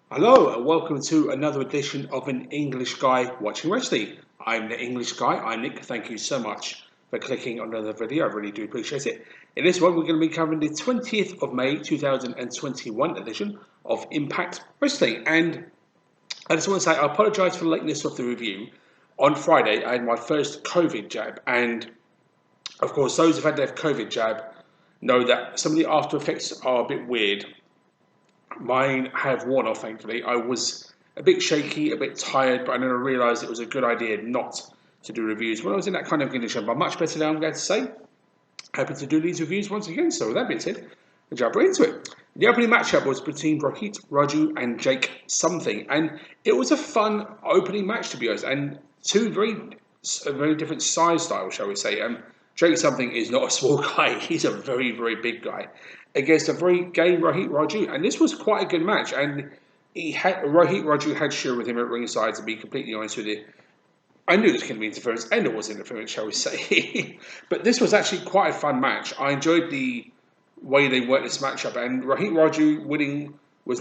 Hello and welcome to another edition of An English Guy Watching Wrestling. I'm the English Guy, I'm Nick. Thank you so much for clicking on another video, I really do appreciate it. In this one we're going to be covering the 20th of May 2021 edition of Impact Wrestling. And I just want to say I apologise for the lateness of the review. On Friday I had my first COVID jab, and of course those who've had their COVID jab know that some of the after effects are a bit weird. Mine have worn off, thankfully. I was a bit shaky, a bit tired, but then I realised it was a good idea not to do reviews when I was in that kind of condition. But much better now, I'm glad to say. Happy to do these reviews once again. So with that being said, we'll jump right into it. The opening matchup was between Rohit Raju and Jake Something, and it was a fun opening match, to be honest, and two very different size styles, shall we say. Jake Something is not a small guy; he's a very big guy against a very game Rohit Raju, and this was quite a good match. And Rohit Raju had Keira with him at ringside. To be completely honest with you, I knew this was going to be interference, and it was interference, shall we say. But this was actually quite a fun match. I enjoyed the way they worked this matchup, and Rohit Raju winning was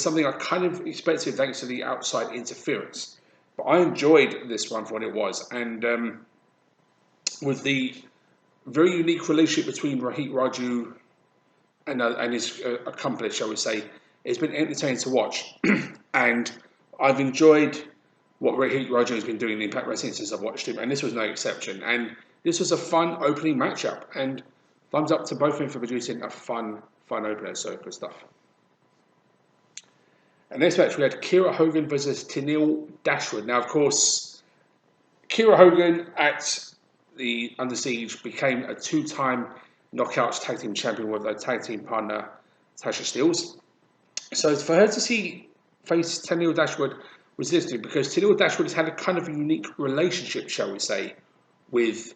something I kind of expected thanks to the outside interference. But I enjoyed this one for what it was, and with the very unique relationship between Rohit Raju and his accomplice, shall we say, it's been entertaining to watch, and I've enjoyed what Rohit Raju has been doing in Impact Wrestling since I've watched him, and this was no exception. And this was a fun opening matchup, and thumbs up to both of them for producing a fun opener. So good stuff. And next match we had Keira Hogan versus Tennille Dashwood. Now, of course, Keira Hogan at the Under Siege became a two-time Knockouts Tag Team Champion with her tag team partner Tasha Steelz. So for her to face Tennille Dashwood was interesting because Tennille Dashwood has had a kind of a unique relationship, shall we say, with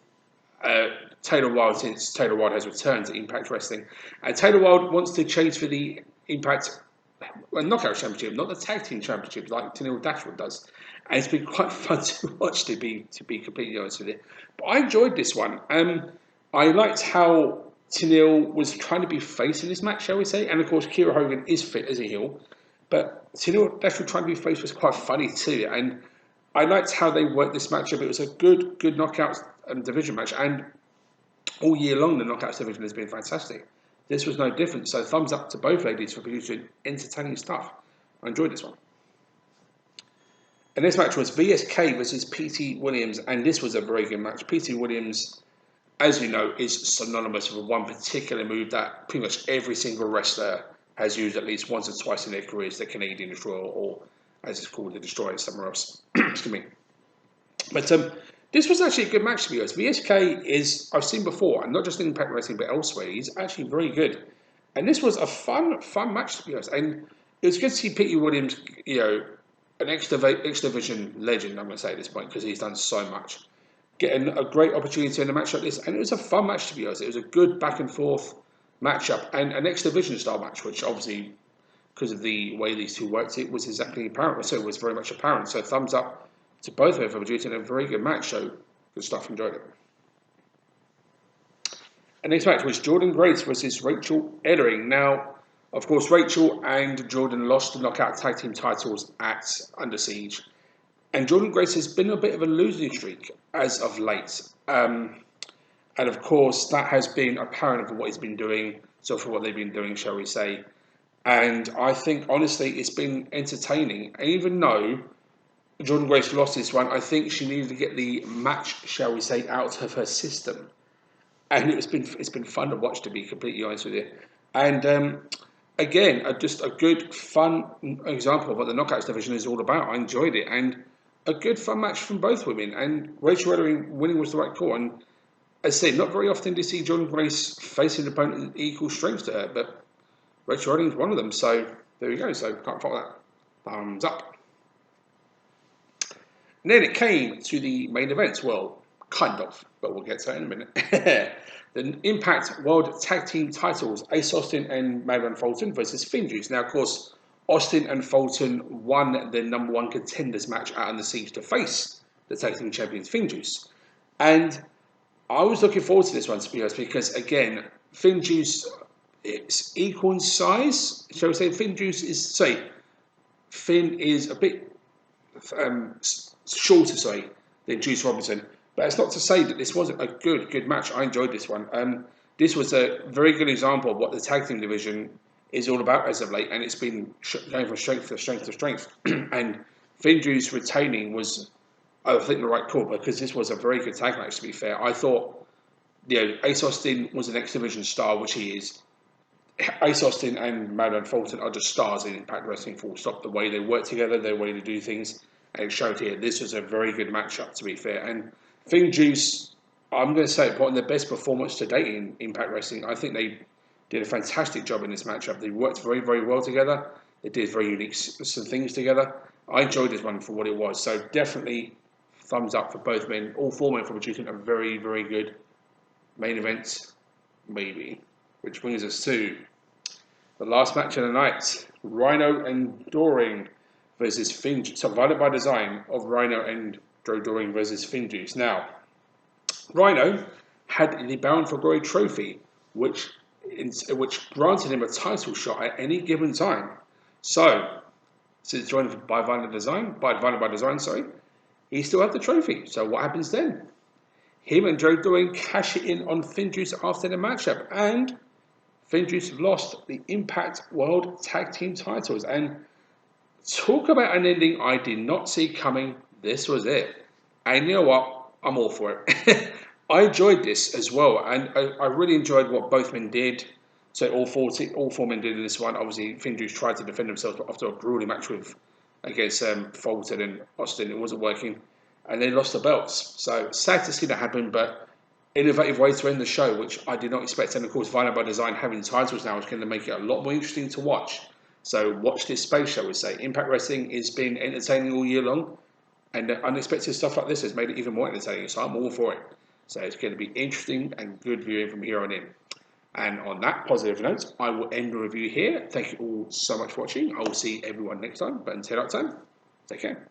Taylor Wilde since Taylor Wilde has returned to Impact Wrestling. And Taylor Wilde wants to change for the Impact Knockout Championship, not the Tag Team Championship like Tennille Dashwood does. And it's been quite fun to watch, to be completely honest with you. But I enjoyed this one. I liked how Tennille was trying to be face in this match, shall we say. And of course, Keira Hogan is fit as a heel. But Tennille Dashwood trying to be face was quite funny too. And I liked how they worked this matchup. It was a good Knockouts division match. And all year long, the Knockouts division has been fantastic. This was no different. So thumbs up to both ladies for producing entertaining stuff. I enjoyed this one. And this match was VSK versus PT Williams. And this was a very good match. PT Williams, as you know, is synonymous with one particular move that pretty much every single wrestler has used at least once or twice in their careers, the Canadian Destroyer, or as it's called, the Destroyer somewhere else. Excuse me. But this was actually a good match to be honest. VSK is, I've seen before, and not just in Impact Wrestling, but elsewhere, he's actually very good. And this was a fun match to be honest. And it was good to see PT Williams, an X Division legend, I'm going to say at this point, because he's done so much. Getting a great opportunity in a match like this, and it was a fun match to be honest. It was a good back and forth matchup and an X Division style match, which obviously, because of the way these two worked, it was exactly apparent. So it was very much apparent. So thumbs up to both of them for producing a very good match. So good stuff, enjoyed it. And next match was Jordynne Grace versus Rachel Ellering. Now, of course, Rachel and Jordynne lost the Knockout Tag Team titles at Under Siege. And Jordynne Grace has been a bit of a losing streak as of late. And of course, that has been apparent for what he's been doing, so for what they've been doing, shall we say. And I think, honestly, it's been entertaining. And even though Jordynne Grace lost this one, I think she needed to get the match, shall we say, out of her system. And it's been fun to watch, to be completely honest with you. And again, just a good, fun example of what the Knockouts division is all about. I enjoyed it. And a good, fun match from both women. And Rachel Ellering winning was the right call. And as I say, not very often do you see Jordynne Grace facing an opponent equal strength to her, but Rachel Ellering is one of them. So there we go. So can't fault that. Thumbs up. And then it came to the main event. Well, kind of, but we'll get to that in a minute. The Impact World Tag Team titles, Ace Austin and Madman Fulton versus Finch. Now, of course, Austin and Fulton won their #1 contenders match out on the Siege to face the Tag Team Champions Finch. And I was looking forward to this one, to be honest, because again, Finch, it's equal in size. Shall we say Finch is, say, Finn is a bit shorter, sorry, than Juice Robinson. But it's not to say that this wasn't a good match. I enjoyed this one. This was a very good example of what the tag team division is all about as of late, and it's been going from strength to strength to strength. And Finn Juice retaining was, I think, the right call because this was a very good tag match. To be fair, I thought, Ace Austin was an X Division star, which he is. Ace Austin and Madman Fulton are just stars in Impact Wrestling, full stop. The way they work together, their way to do things, and it showed here. This was a very good matchup, to be fair. And Finn Juice, I'm going to say, put on their best performance to date in Impact Wrestling. I think they did a fantastic job in this matchup. They worked very, very well together. They did very unique some things together. I enjoyed this one for what it was. So definitely thumbs up for both men. All four men for producing a very, very good main event, maybe. Which brings us to the last match of the night. Rhino and Doring versus Finch. Survived by design of Rhino and Doring versus Finch. Now, Rhino had the Bound for Glory trophy, which granted him a title shot at any given time. So, since joined by Violent by Design, sorry, he still had the trophy. So what happens then? Him and Joe Doring cash it in on Finn Juice after the matchup, and Finn Juice lost the Impact World Tag Team titles. And talk about an ending I did not see coming. This was it. And you know what? I'm all for it. I enjoyed this as well, and I really enjoyed what both men did. So all four men did in this one. Obviously, Finn Juice tried to defend himself after a grueling match against Fulton and Austin. It wasn't working, and they lost the belts. So sad to see that happen, but innovative way to end the show, which I did not expect. And of course, Violent by Design having titles now is going to make it a lot more interesting to watch. So watch this space, shall we say. Impact Wrestling has been entertaining all year long, and unexpected stuff like this has made it even more entertaining. So I'm all for it. So it's going to be interesting and good viewing from here on in. And on that positive note, I will end the review here. Thank you all so much for watching. I will see everyone next time. But until that time, take care.